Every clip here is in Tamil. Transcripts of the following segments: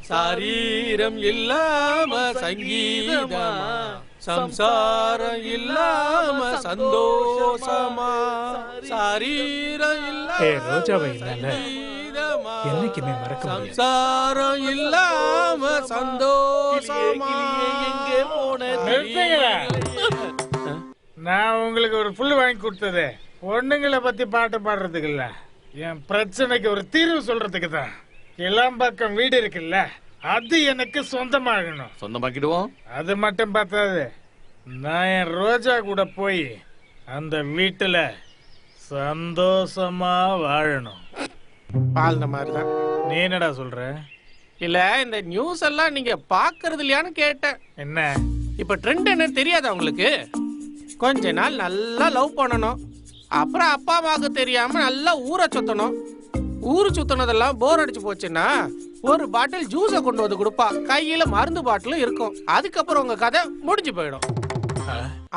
சாரீரம் இல்லாம சங்கீதமா, சம்சாரம் இல்லாம சந்தோஷமா, சாரீரம் இல்லாம ரோஜாவை என்னைக்குமே மறக்க முடியாது. சம்சாரம் இல்லாம சந்தோஷமா. எங்கே போன நான் உங்களுக்கு ஒரு புல் வாங்கி கொடுத்தது பொண்ணுங்களை பத்தி பாட்டு பாடுறதுக்கு இல்ல, என் பிரச்சனைக்கு ஒரு தீர்வு சொல்றதுக்கு தான். கிளம்பக்கம் வீடு இருக்குல்ல, அது எனக்கு சொந்தமாகணும். சொந்தமாக்கிடுவோம். அது மட்டும் பார்த்தாது, நான் என் ரோஜா கூட போய் அந்த வீட்டுல சந்தோஷமா வாழணும். வாழ்ந்த மாதிரிதான். நீ என்னடா சொல்ற? இல்ல, இந்த நியூஸ் எல்லாம் நீங்க பாக்குறது இல்லையான்னு கேட்டேன். என்ன இப்ப ட்ரெண்ட் என்னன்னு தெரியாதா உங்களுக்கு? கொஞ்ச நாள் நல்லா லவ் பண்ணணும், அப்புறம் அப்பா அம்மாவுக்கு தெரியாம நல்லா ஊரை சுத்தணும். ஊரு சுத்தினதெல்லாம் போர் அடிச்சு போச்சுன்னா ஒரு பாட்டில் ஜூஸை கொண்டு வந்து கொடுப்பா, கையில மருந்து பாட்டிலும் இருக்கும். அதுக்கப்புறம் உங்க கதை முடிஞ்சு போயிடும்.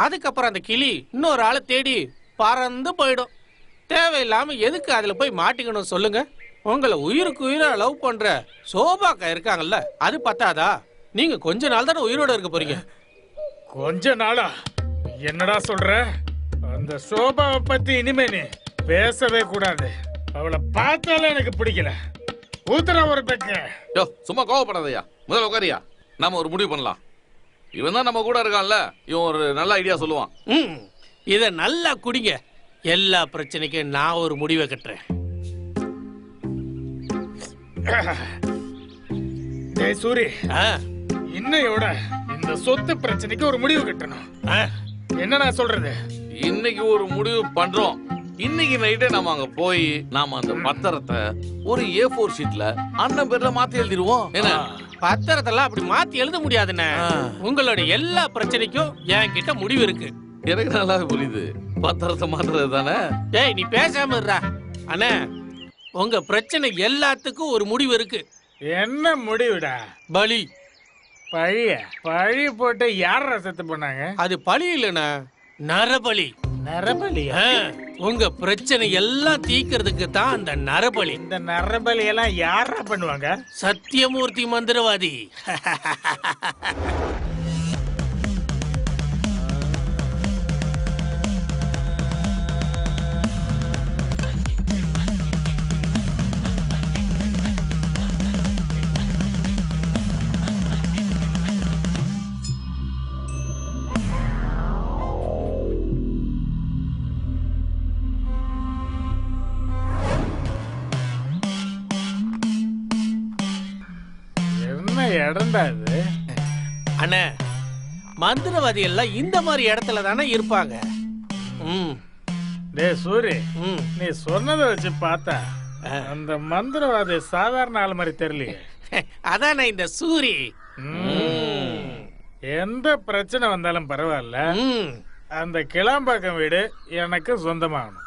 அதுக்கப்புறம் அந்த கிளி இன்னொரு ஆளை தேடி பறந்து போயிடும். தேவையில்லாம எதுக்கு அதுல போய் மாட்டிக்கணும் சொல்லுங்க? உங்களை உயிருக்கு உயிரா லவ் பண்ற சோபாக்கா இருக்காங்கல்ல, அது பத்தாதா? நீங்க கொஞ்ச நாள் தானே உயிரோட இருக்க போறீங்க. கொஞ்ச நாளா? என்னடா சொல்ற? அந்த சோபாவை பத்தி இனிமே நீ பேசவே கூடாது. அவளை பார்த்தாலே எனக்கு பிடிக்கல. ஊத்துற ஒரு பெக்க. சும்மா கோவப்படாதயா, முதல்ல உட்காரியா. நாம ஒரு முடிவு பண்ணலாம். இவன் தான் நம்ம கூட இருக்கான்ல, இவன் ஒரு நல்ல ஐடியா சொல்லுவான். இத நல்லா குடிங்க, எல்லா பிரச்சனைக்கும் நான் ஒரு முடிவை கட்டுறேன். சூரி, இன்னையோட இந்த சொத்து பிரச்சனைக்கு ஒரு முடிவு கட்டணும். என்ன நான் சொல்றது? இன்னைக்கு ஒரு முடிவு பண்றோம். இன்னைக்கு நைட்டே நாம அங்க போய் நாம அந்த பத்திரத்தை ஒரு A4 ஷீட்ல அண்ணன் பேர்ல மாத்தி எழுதிடுவோம். என்ன? பத்திரத்தெல்லாம் அப்படி மாத்தி எழுத முடியாதுண்ணே. உங்களோட எல்லா பிரச்சனைக்கும் என்கிட்ட முடிவு இருக்கு. எனக்கு நல்லாவே புரியுது. பத்திரத்தை மாத்துறது தானே. ஏய், நீ பேசாம இருடா. அண்ணே, உங்க பிரச்சனை எல்லாத்துக்கும் ஒரு முடிவு இருக்கு. என்ன முடிவுடா? பலி. பழி போட்டு யார செத்து போனாங்க? அது பலி இல்லைண்ணா, நரபலி. நரபலியா? உங்க பிரச்சனை எல்லாம் தீக்கிறதுக்கு தான் அந்த நரபலி. இந்த நரபலி எல்லாம் யாரா பண்ணுவாங்க? சத்தியமூர்த்தி மந்திரவாதி. இடம்டா இது? அண்ணே, மந்திரவாதி எல்லாம் இந்த மாதிரி இடத்துல தானே இருப்பாங்க. டேய் சூரி, நீ சொன்னதை வச்சு பார்த்தா அந்த மந்திரவாதி சாதாரண ஆள் மாதிரி தெரியலையே. அதானே இந்த சூரி. எந்த பிரச்சனை வந்தாலும் பரவாயில்ல, அந்த கிளாம்பாக்கம் வீடு எனக்கு சொந்தமாகணும்.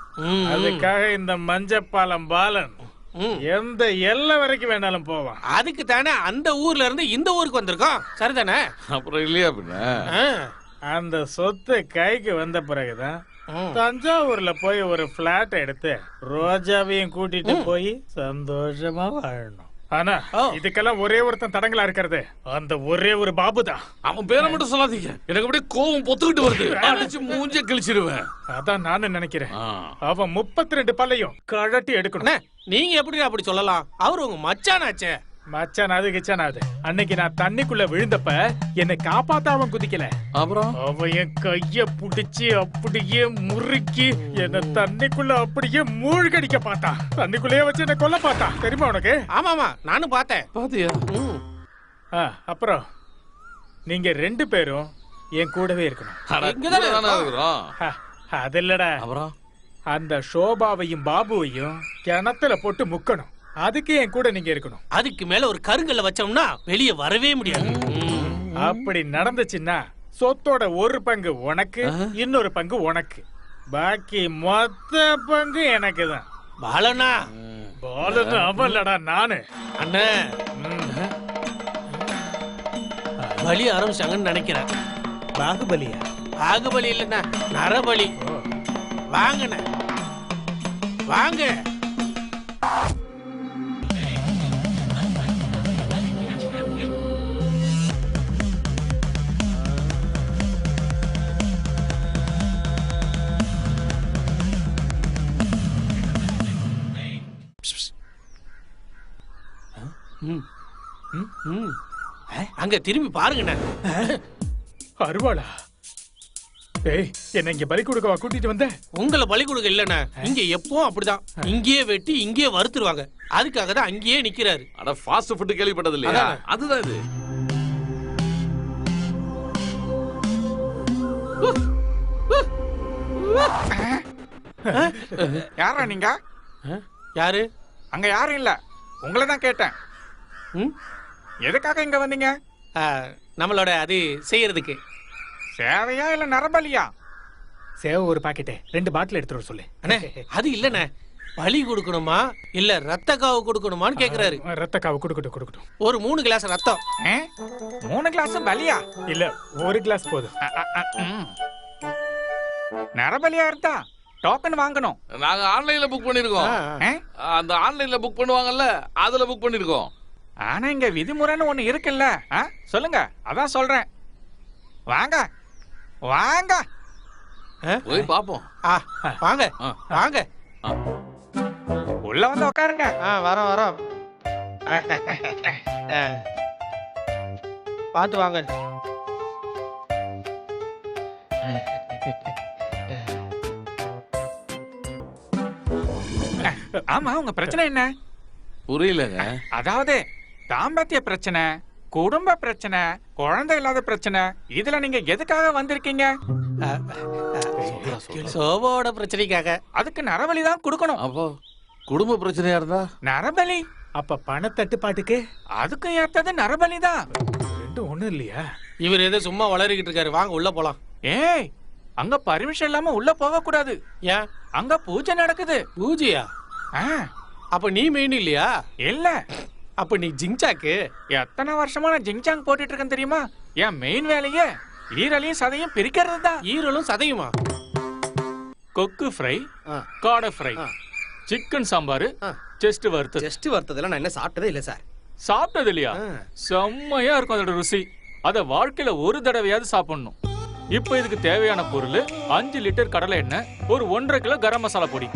அதுக்காக இந்த மஞ்சப்பாலம் பாலன் எந்த எல்லை வரைக்கும் வேணாலும் போவான். அதுக்கு தானே அந்த ஊர்ல இருந்து இந்த ஊருக்கு வந்திருக்கோம். சரிதானே? அப்புறம் இல்லையா பின்ன? அந்த சொத்து கைக்கு வந்த பிறகுதான் தஞ்சாவூர்ல போய் ஒரு பிளாட் எடுத்து ரோஜாவையும் கூட்டிட்டு போய் சந்தோஷமா வாழணும். ஆனா இதுக்கெல்லாம் ஒரே ஒருத்தன் தடங்களா இருக்கிறது அந்த ஒரே ஒரு பாபு தான். அவன் பேரை மட்டும் சொல்லாதீங்க, எனக்கு அப்படியே கோவம் பொத்துக்கிட்டு வருது. அடிச்சு மூஞ்ச கிழிச்சிடுவேன். அதான் நானும் நினைக்கிறேன். அவன் 32 பல்லையும் கழட்டி எடுக்கணும். நீங்க எப்படி அப்படி சொல்லலாம்? அவரு உங்க மச்சானாச்சே. மச்சானாது கிச்சானாது. அன்னைக்கு நான் தண்ணிக்குள்ள விழுந்தப்ப என்னை காப்பாத்த அவன் குதிக்கல. அப்புறம் அவன் என் கைய புடிச்சு அப்படியே முறுக்கி என்ன தண்ணிக்குள்ள அப்படியே மூழ்கடிக்க பார்த்தான். தண்ணிக்குள்ளேயே வச்சு என்ன கொல்ல பார்த்தான். தெரியுமா உனக்கு? ஆமாமா, நானும் பார்த்தேன். பாத்தியா? அப்புறம் நீங்க 2 பேரும் என் கூடவே இருக்கணும். அது இல்லடா, அப்புறம் அந்த சோபாவையும் பாபுவையும் கிணத்துல போட்டு முக்கணும். அதுக்கு என் கூட நீங்க இருக்கணும். அதுக்கு மேல ஒரு கருங்கல்ல வச்சோம்னா வெளியே வரவே முடியாது. அப்படி நடந்துச்சுன்னா சொத்தோட ஒரு பங்கு உனக்கு, இன்னொரு பங்கு உனக்கு, பாக்கி மொத்த பங்கு எனக்கு தான். பாலனா? பாலனா அவன்லடா நானு. அண்ணே, பலி ஆரம்பிச்சாங்கன்னு நினைக்கிறேன். பாகுபலியா? பாகுபலி இல்லைன்னா நரபலி. வாங்கண்ண, வாங்க. ம். அங்க திரும்பி பாருங்கண்ணே. அருவாளா? ஏய், என்ன இங்க பலி கொடுக்கவா கூட்டிட்டு வந்த? உங்களை பலி கொடுக்க இல்லண்ணே, இங்க எப்பவும் அப்படிதான். இங்கேயே வெட்டி இங்கேயே வறுத்துருவாங்க. அதுக்காக தான் அங்கேயே நிக்கிறாரு. அட ஃபாஸ்ட் ஃபுட் கேள்விப்பட்டது இல்லையா? அதுதான் இது. யாரா நீங்க? யாரு? அங்க யாரும் இல்ல, உங்களை தான் கேட்டேன். ம்? எதுக்காக இங்க வந்தீங்க? நம்மளோட அது செய்யறதுக்கு. சேவையா இல்ல நரபலியா? சேவ ஒரு பாக்கெட்டு 2 பாட்டில் எடுத்துட்டு வர சொல்லு. அண்ணே அது இல்லண்ணே, பலி கொடுக்கணுமா இல்ல ரத்த காவு கொடுக்கணுமான்னு கேக்குறாரு. ரத்த காவு கொடுக்கட்டும். ஒரு 3 கிளாஸ் ரத்தம். 3 கிளாஸ் பலியா? இல்ல, 1 கிளாஸ் போதும். நரபலியா இருந்தா டோக்கன் வாங்கணும். நாங்க ஆன்லைன்ல புக் பண்ணிருக்கோம். அந்த ஆன்லைன்ல புக் பண்ணுவாங்கல்ல, அதுல புக் பண்ணிருக்கோம். ஆனா இங்க விதிமுறைன்னு ஒண்ணு இருக்குல்ல. சொல்லுங்க, அதான் சொல்றேன். வாங்க வாங்க போய் பாப்போம். வாங்க வாங்க. உள்ள வந்து உட்காருங்க. வரோம். பார்த்து வாங்க. ஆமா, உங்க பிரச்சனை என்ன? புரியலங்க. அதாவது தாம்பத்திய பிரச்சனை, குடும்ப பிரச்சனை, குழந்தை இல்லாத பிரச்சனை, இதுல நீங்க எதுக்காக வந்திருக்கீங்க? சோபோட பிரச்சனைக்காக. அதுக்கு நரபலி தான் கொடுக்கணும். அப்போ குடும்ப பிரச்சனையா இருந்தா நரபலி. அப்ப பணத்தட்டுப்பாட்டுக்கு அதுக்கும் ஏத்தது நரபலி தான். ரெண்டும் ஒண்ணும் இல்லையா? இவர் ஏதோ சும்மா வளரிக்கிட்டு இருக்காரு. வாங்க உள்ள போலாம். ஏய், அங்க பர்மிஷன் இல்லாம உள்ள போக கூடாது. ஏன்? அங்க பூஜை நடக்குது. பூஜையா? அப்ப நீ மெயின் இல்லையா? இல்ல. அப்ப நீ ஜிங்சாக்கு. எத்தனை வருஷமா நான் ஜிங்சாங் போட்டுட்டு இருக்கேன் தெரியுமா? என் மெயின் வேலையே ஈரலையும் சதையும் பிரிக்கிறது தான். ஈரலும் சதையுமா? கொக்கு ஃப்ரை, காடை ஃப்ரை, சிக்கன் சாம்பார், செஸ்ட் வறுத்தது. செஸ்ட் வறுத்ததெல்லாம் நான் என்ன சாப்பிட்டதே இல்ல சார். சாப்பிட்டது இல்லையா? செம்மையா இருக்கும் அதோட ருசி. அத வாழ்க்கையில ஒரு தடவையாவது சாப்பிடணும். இப்ப இதுக்கு தேவையான பொருள் 5 லிட்டர் கடலை எண்ணெய், ஒரு 1.5 கிலோ கரம் மசாலா பொடி.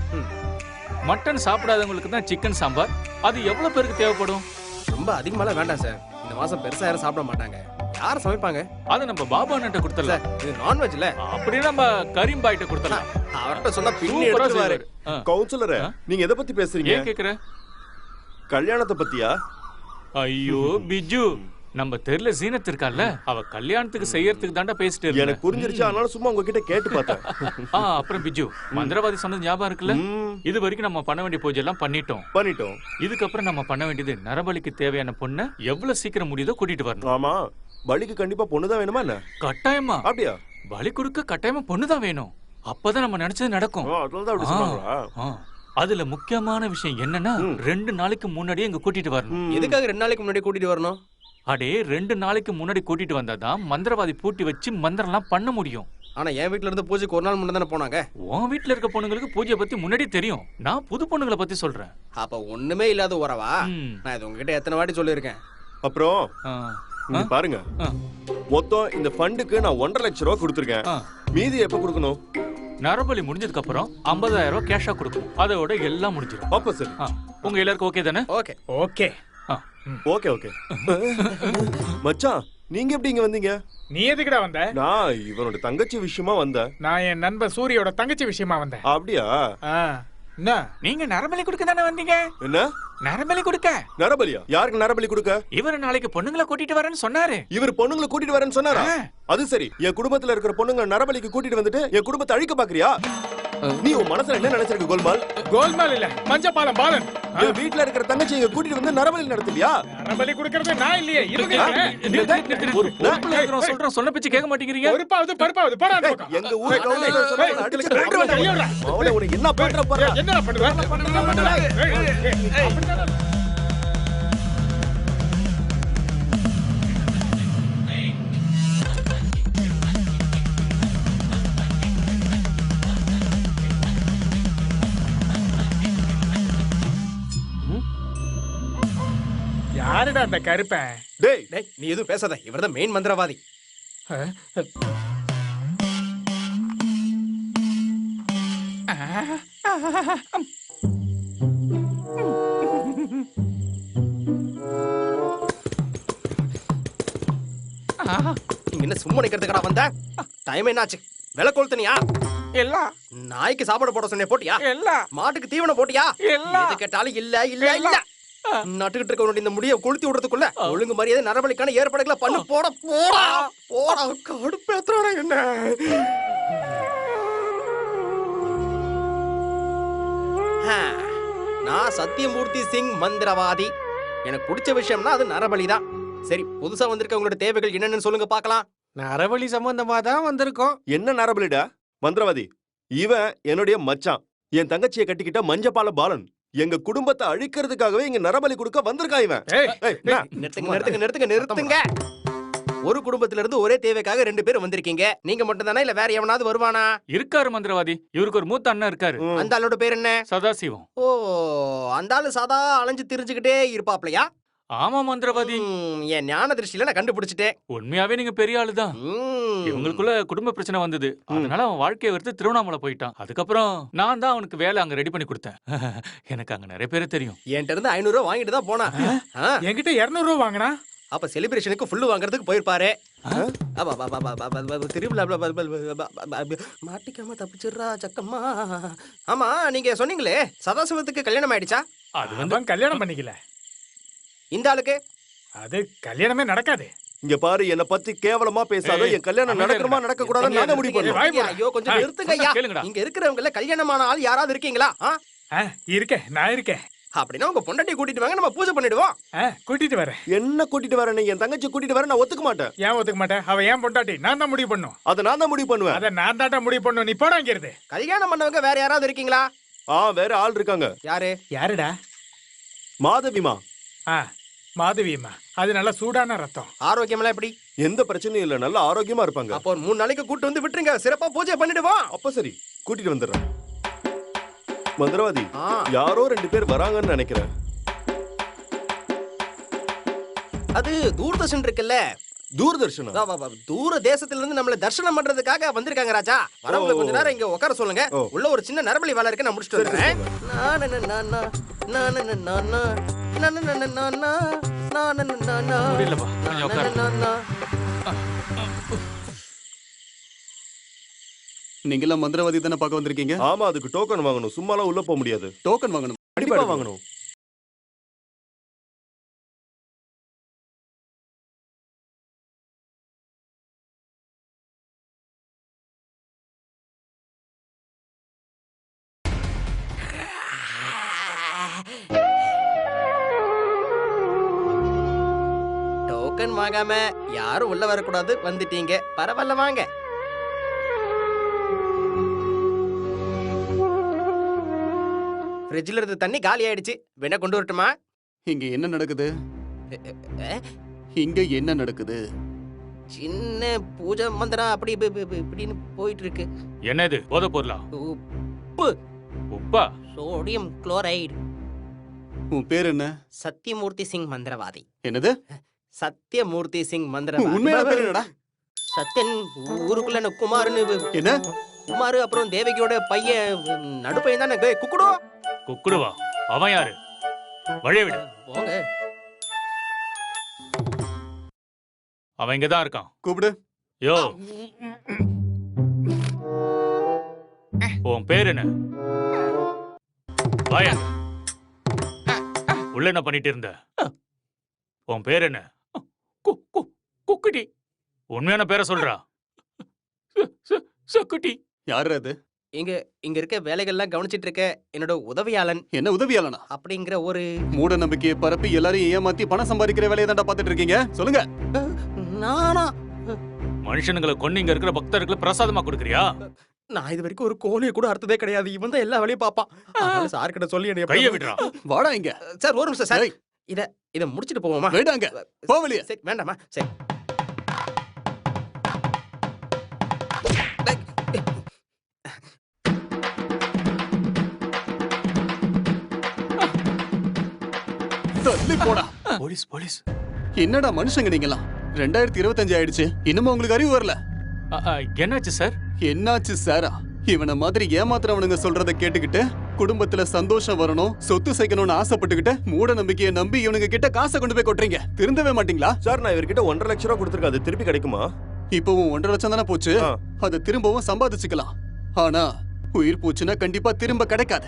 மட்டன் சாப்பிடாதவங்களுக்கு தான் சிக்கன் சாம்பார். அது எவ்வளவு பேருக்கு தேவைப்படும்? ரொம்ப அதிகமாலாம் வேண்டாம் சார். இந்த மாசம் பெருசா யாரும் சாப்பிட மாட்டாங்க. யார் சமைப்பாங்க? அது நம்ம பாபா அண்ணன்ட்ட கொடுத்துடலாம். இது நான்வெஜ் இல்ல. அப்படியே நம்ம கரீம் பாய்ட்ட கொடுத்துடலாம். அவர்கிட்ட சொன்னா பின்னி சூப்பரா எடுத்துவாரு. செய்வாரு. கவுன்சிலரே, நீங்க எதை பத்தி பேசுறீங்க? ஏன் கேக்குற? கல்யாணத்தை பத்தியா? ஐயோ பிஜு, நம்ம தெருல ஜீனத் இருக்கால, அவ கல்யாணத்துக்கு செய்யறதுக்கு தாண்டா பேசிட்டு இருக்க. எனக்கு புரிஞ்சிருச்சு, அதனால சும்மா உங்ககிட்ட கேட்டு பார்த்தேன். அப்புறம் பிஜு, மந்திரவாதி சொன்னது ஞாபகம் இருக்குல்ல? இது வரைக்கும் நம்ம பண்ண வேண்டிய பூஜை எல்லாம் பண்ணிட்டோம். இதுக்கப்புறம் நம்ம பண்ண வேண்டியது நரபலிக்கு தேவையான பொண்ணை எவ்வளவு சீக்கிரம் முடியுதோ கூட்டிட்டு வரணும். ஆமா, பலிக்கு கண்டிப்பா பொண்ணுதான் வேணுமா என்ன? கட்டாயமா. அப்படியா? பலி கொடுக்க கட்டாயமா பொண்ணுதான் வேணும். அப்பதான் நம்ம நினைச்சது நடக்கும். அதனாலதான் அப்படி சொன்னாங்களா? அதுல முக்கியமான விஷயம் என்னன்னா, 2 நாளைக்கு முன்னாடியே இங்க கூட்டிட்டு வரணும். எதுக்காக 2 நாளைக்கு முன்னாடி கூட்டிட்டு வரணும்? அடே 2 நாளைக்கு முன்னாடி கூட்டிட்டு வந்தாதான் மந்திரவாதி பூட்டி வச்சு மந்திரம்லாம் பண்ண முடியும். ஆனா என் வீட்ல இருந்து பூஜைக்கு 1 நாள் முன்ன தானே போனாங்க. உன் வீட்ல இருக்க பொண்ணுங்களுக்கு பூஜை பத்தி முன்னாடி தெரியும். நான் புது பொண்ணுங்களை பத்தி சொல்றேன். அப்ப ஒண்ணுமே இல்லாத உறவா? நான் இது உங்ககிட்ட எத்தனை வாட்டி சொல்லியிருக்கேன். அப்புறம் நீங்க பாருங்க, மொத்தம் இந்த ஃபண்டுக்கு நான் 1.5 லட்சம் ரூபாய் கொடுத்துருக்கேன். மீதி எப்ப கொடுக்கணும்? நரபலி முடிஞ்சதுக்கு அப்புறம் 50,000 ரூபாய் கேஷா கொடுக்கணும். அதோட எல்லாம் முடிஞ்சிடும். அப்ப சரி. உங்க எல்லாருக்கும் ஓகே தானே? Okay okay okay. மச்சான், நீங்க எப்படி இங்க வந்தீங்க? நீ எதுக்குடா வந்த? நான் இவனோட தங்கச்சி விஷயமா வந்தேன். நான் என் நண்பன் சூரியோட தங்கச்சி விஷயமா வந்தேன். அப்படியா? என்ன? நீங்க நரபலி கொடுக்க தானே வந்தீங்க? என்ன நரபலி கொடுக்க? நரபலியா? யாருக்கு நரபலி கொடுக்க? இவர் நாளைக்கு பொண்ணுங்களை கூட்டிட்டு வரேன்னு சொன்னாரு. இவர் பொண்ணுங்களை கூட்டிட்டு வரேன்னு சொன்னாரா? அது சரி. என் குடும்பத்துல இருக்கிற பொண்ணுங்க நரபலிக்கு கூட்டிட்டு வந்துட்டு என் குடும்பத்தை அழிக்க பாக்குறியா? நீ உன் மனசுல என்ன நினைச்சிருக்க கோல்மால்? கோல்மால் இல்ல, மஞ்சப்பாலம் பாலன். என் வீட்ல இருக்கிற தங்கச்சி இங்க கூட்டிட்டு வந்து நரபலி நடத்துவியா? நரபலி கொடுக்கறது நான் இல்லையே. ஒரு பொறுப்புல இருக்கிறவன் சொல்றான், சொன்ன பேச்சு கேட்க மாட்டேங்கிறீங்க. பொறுப்பாவது பருப்பாவது போடா அந்த பக்கம். எங்க ஊரு கவுன்சிலர் சொன்னா அடிச்சு ரெண்டு வந்தா அவளே உனக்கு என்ன பண்ற பாரு. என்னடா பண்ணுவ? யாருடா அந்த கருப்பன்? டேய் டேய், நீ எதுவும் பேசாத. இவர்தான் மெயின் மந்திரவாதி. நீங்க என்ன சும்மா நிக்கிறதுக்கடா வந்த? டைம் என்னாச்சு? விலை கொளுத்துனியா? இல்ல நாய்க்கு சாப்பாடு போட சொன்னே போட்டியா? இல்ல மாட்டுக்கு தீவனம் போட்டியா? இல்ல. எது கேட்டாலும் இல்ல இல்ல இல்ல. நட்டுக்கிட்டு இருக்கவனுடைய இந்த முடியை கொளுத்தி விடுறதுக்குள்ள ஒழுங்கு மரியாதை நரபலிக்கான ஏற்பாடுகளை பண்ணு. போட போடா போடா. கடுப்பேத்துறானே என்ன? நான் சத்தியமூர்த்தி சிங் மந்திரவாதி. எனக்கு பிடிச்ச விஷயம்னா அது நரபலிதான். சரி, புதுசா வந்திருக்க உங்களோட தேவைகள் என்னன்னு சொல்லுங்க பார்க்கலாம். நரபலி சம்பந்தமா தான் வந்திருக்கோம். என்ன நரபலிடா மந்திரவாதி? இவன் என்னுடைய மச்சான், என் தங்கச்சியை கட்டிக்கிட்ட மஞ்சப்பால பாலன். எங்க குடும்பத்தை அழிக்கிறதுக்காகவே இங்க நரபலி கொடுக்க வந்திருக்கான் இவன். ஏய், என்ன? நிறுத்துங்க. ஒரு குடும்பத்துல இருந்து ஒரே தேவைக்காக 2 பேர் வந்திருக்கீங்க. நீங்க மட்டும் தானே இல்ல வேற எவனாவது வருவானா? இருக்காரு மந்திரவாதி. இவருக்கு ஒரு மூத்த அண்ணன் இருக்காரு. அந்த ஆளோட பேர் என்ன? சதாசிவம். ஓ, அந்த ஆளு சாதா அலைஞ்சு திரிஞ்சுக்கிட்டே இருப்பாப்லையா? ஆமா மந்திரவாதி. என் ஞான திருஷ்டில நான் கண்டுபிடிச்சிட்டேன். உண்மையாவே நீங்க பெரிய ஆளுதான். இவங்களுக்குள்ள குடும்ப பிரச்சனை வந்தது. அதனால அவன் வாழ்க்கையை வெறுத்து திருவண்ணாமலை போயிட்டான். அதுக்கப்புறம் நான் தான் அவனுக்கு வேலை அங்க ரெடி பண்ணி கொடுத்தேன். எனக்கு அங்க நிறைய பேரை தெரியும். என்கிட்ட இருந்து 500 ரூபாய் வாங்கிட்டு தான் போனா. என்கிட்ட 200 ரூபா வாங்கினா அப்ப செலிப்ரேஷனுக்கு ஃபுல்லு வாங்குறதுக்கு போயிருப்பாரு. திருவிழா மாட்டிக்காம தப்பிச்சிடுறா சக்கம்மா. ஆமா, நீங்க சொன்னீங்களே சதாசிவத்துக்கு கல்யாணம் ஆயிடுச்சா? அது வந்து அவன் கல்யாணம் பண்ணிக்கல. இந்த ஆளுக்கு அது கல்யாணமே நடக்காது. இங்க பாரு, என்ன பத்தி கேவலமா பேசாத. என் கல்யாணம் நடக்குமா நடக்க கூடாதுன்னு நாங்க முடிவு பண்ணுவோம். ஐயோ, கொஞ்சம் நிறுத்துங்க ஐயா. இங்க இருக்கிறவங்கள கல்யாணமான ஆள் யாராவது இருக்கீங்களா? இருக்கேன், நான் இருக்கேன். அப்படின்னா உங்க பொண்டாட்டியை கூட்டிட்டு வாங்க, நம்ம பூஜை பண்ணிடுவோம். கூட்டிட்டு வரேன். என்ன கூட்டிட்டு வரேன்? என் தங்கச்சி கூட்டிட்டு வரேன். நான் ஒத்துக்க மாட்டேன். ஏன் ஒத்துக்க மாட்டேன்? அவ ஏன் பொண்டாட்டி? நான் தான் முடிவு பண்ணும். அதை நான் தான் முடிவு பண்ணுவேன். அதை நான் தாட்டா முடிவு பண்ணும். நீ போடா இங்கிருந்து. கல்யாணம் பண்ணவங்க வேற யாராவது இருக்கீங்களா? வேற ஆள் இருக்காங்க. யாரு? யாருடா? மாதவிமா. மாதவியம்மா. அது நல்ல சூடான ரத்தம். ஆரோக்கியமெல்லாம் எப்படி? எந்த பிரச்சனையும் இல்ல, நல்ல ஆரோக்கியமா இருப்பாங்க. அப்போ ஒரு 3 நாளைக்கு கூட்டு வந்து விட்டுருங்க, சிறப்பா பூஜை பண்ணிடுவோம். அப்ப சரி, கூட்டிட்டு வந்துடுறேன். மந்திரவாதி, யாரோ 2 பேர் வராங்கன்னு நினைக்கிறேன். அது தூர்தர்ஷன் இருக்குல்ல? தூர்தர்ஷனா? தூர தேசத்துல இருந்து நம்மள தரிசனம் பண்றதுக்காக வந்திருக்காங்க ராஜா. வரவங்க கொஞ்ச நேரம் இங்க உட்கார சொல்லுங்க. உள்ள ஒரு சின்ன நரபலி வேலை இருக்கு, நான் முடிச்சிட்டு வரேன். நீங்க எல்லாம் மந்திரவாதி தானே பார்க்க வந்திருக்கீங்க? ஆமா, அதுக்கு டோக்கன் வாங்கணும். சும்மாலாம் உள்ள போக முடியாது. டோக்கன் வாங்கணும். கண்டிப்பா வாங்கணும். டோக்கன் வாங்காம யாரும் உள்ள வரக்கூடாது. வந்துட்டீங்க, பரவாயில்ல வாங்க. ஃப்ரிட்ஜ்ல இருந்து தண்ணி காலி ஆயிடுச்சு, வேணா கொண்டு வரட்டுமா? இங்க என்ன நடக்குது? இங்க என்ன நடக்குது? சின்ன பூஜை மந்திரம் அப்படி இப்படின்னு போயிட்டு இருக்கு. என்னது போத பொருளா? உப்பு. உப்பா? Sodium chloride. உன் பேர் என்ன? சத்தியமூர்த்தி சிங் மந்திரவாதி. என்னது? சத்தியமூர்த்தி சிங் மந்திரவாதி. உண்மையான பேர் என்னடா? சத்யன். ஊருக்குள்ள குமார்னு. என்ன? குமார் அப்புறம் தேவகியோட பையன் நடுப்பையன் தானே குக்குடோ. குக்குடுவா? அவன் யாரு? வழிய விடு. போங்க. அவன் இங்கதான் இருக்கான். கூப்பிடு. யோ, உன் பேர் என்ன? வாயா. உள்ள என்ன பண்ணிட்டு இருந்த? உன் பேர் என்ன? குக்குடி. உண்மையான பேரை சொல்றா. சக்குட்டி. யாரு அது? இங்க இருக்க வேலைகள்லாம் கவனிச்சிட்டு இருக்க என்னோட உதவியாளன். என்ன உதவியாளனா? அப்படிங்கிற ஒரு மூட நம்பிக்கையை பரப்பி எல்லாரையும் ஏமாத்தி பணம் சம்பாதிக்கிற வேலையை தான்டா பாத்துட்டு இருக்கீங்க. சொல்லுங்க. நானா? மனுஷனுங்களை கொண்டு இங்க இருக்கிற பக்தர்களுக்கு பிரசாதமா கொடுக்குறியா? நான் இது வரைக்கும் ஒரு கோழியை கூட அறுத்ததே கிடையாது. இவன் தான் எல்லா வேலையும் பாப்பான். சார் கிட்ட சொல்லி என்ன கைய விடுறா. வாடா இங்க. சார் ஒரு நிமிஷம் சார். இத முடிச்சிட்டு போவோமா? வேண்டாங்க. போ வெளிய. சரி, வேண்டாமா? சரி. தள்ளி போடா. Police police. என்னடா மனுஷங்க நீங்கலாம்? 2025 ஆயிடுச்சு, இன்னும் உங்களுக்கு அறிவு வரல? என்னாச்சு சார்? என்னாச்சு சாரா? இவனை மாதிரி ஏமாத்துறவனுங்க சொல்றத கேட்டுக்கிட்டு குடும்பத்துல சந்தோஷம் வரணும், சொத்து சேர்க்கணும்னு ஆசைப்பட்டுக்கிட்ட மூட நம்பிக்கையை நம்பி இவனுங்க கிட்ட காசை கொண்டு போய் கொட்டுறீங்க. திருந்தவே மாட்டீங்களா? சார் நான் இவர்கிட்ட 1.5 லட்சம் ரூபா கொடுத்துருக்கேன், அது திருப்பி கிடைக்குமா? இப்பவும் 1.5 லட்சம் தானே போச்சு. ஆ. அதை திரும்பவும் சம்பாதிச்சுக்கலாம். ஆனா உயிர் போச்சுன்னா கண்டிப்பா திரும்ப கிடைக்காது.